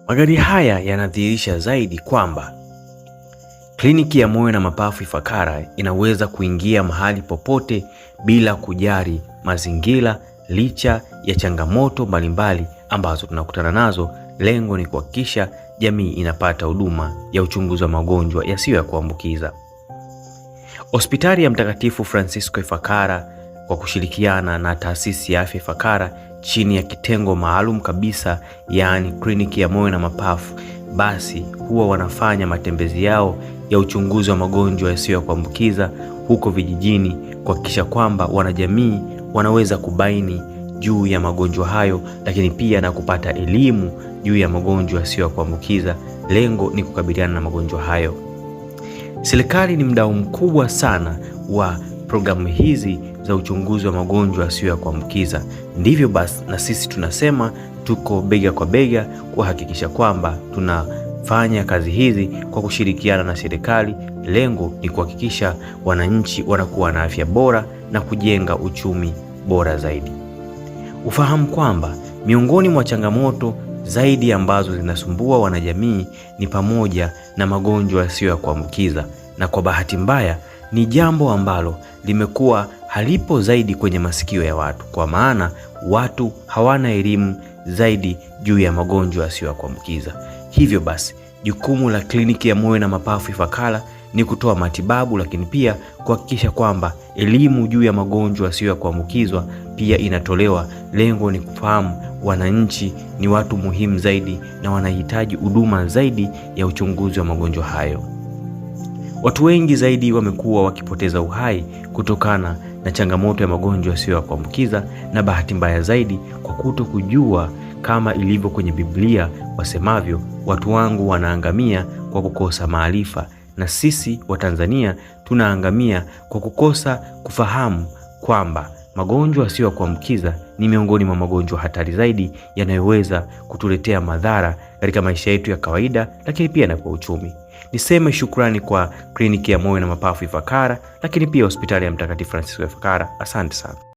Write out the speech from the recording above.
Magari haya yanadhihirisha zaidi kwamba kliniki ya moyo na mapafu Ifakara inaweza kuingia mahali popote bila kujali mazingira. Licha ya changamoto mbalimbali ambazo tunakutana nazo, lengo ni kuhakikisha jamii inapata huduma ya uchunguzi wa magonjwa yasiyo ya kuambukiza. Hospitali ya Mtakatifu Francisco Ifakara kwa kushirikiana na taasisi ya afya Ifakara chini ya kitengo maalum kabisa, yaani kliniki ya moyo na mapafu, basi huwa wanafanya matembezi yao ya uchunguzi wa magonjwa yasiyo ya kuambukiza huko vijijini, kuhakikisha kwamba wanajamii wanaweza kubaini juu ya magonjwa hayo, lakini pia na kupata elimu juu ya magonjwa yasiyo ya kuambukiza. Lengo ni kukabiliana na magonjwa hayo. Serikali ni mdau mkubwa sana wa programu hizi za uchunguzi wa magonjwa yasiyo ya kuambukiza. Ndivyo basi na sisi tunasema tuko bega kwa bega kuhakikisha kwamba tunafanya kazi hizi kwa kushirikiana na serikali. Lengo ni kuhakikisha wananchi wanakuwa na afya bora na kujenga uchumi bora zaidi. Ufahamu kwamba miongoni mwa changamoto zaidi ambazo zinasumbua wanajamii ni pamoja na magonjwa yasiyo ya kuambukiza, na kwa bahati mbaya ni jambo ambalo limekuwa halipo zaidi kwenye masikio ya watu, kwa maana watu hawana elimu zaidi juu ya magonjwa yasiyo ya kuambukiza. Hivyo basi jukumu la kliniki ya moyo na mapafu Ifakara ni kutoa matibabu, lakini pia kuhakikisha kwamba elimu juu ya magonjwa yasiyo ya kuambukizwa pia inatolewa. Lengo ni kufahamu wananchi ni watu muhimu zaidi na wanahitaji huduma zaidi ya uchunguzi wa magonjwa hayo. Watu wengi zaidi wamekuwa wakipoteza uhai kutokana na changamoto ya magonjwa yasiyo ya kuambukiza, na bahati mbaya zaidi kwa kuto kujua, kama ilivyo kwenye Biblia wasemavyo, watu wangu wanaangamia kwa kukosa maarifa. Na sisi wa Tanzania tunaangamia kwa kukosa kufahamu kwamba magonjwa yasiyo ya kuambukiza ni miongoni mwa magonjwa hatari zaidi yanayoweza kutuletea madhara katika maisha yetu ya kawaida, lakini pia na kwa uchumi. Niseme shukrani kwa kliniki ya moyo na mapafu Ifakara, lakini pia hospitali ya Mtakatifu Francisco Ifakara. Asante sana.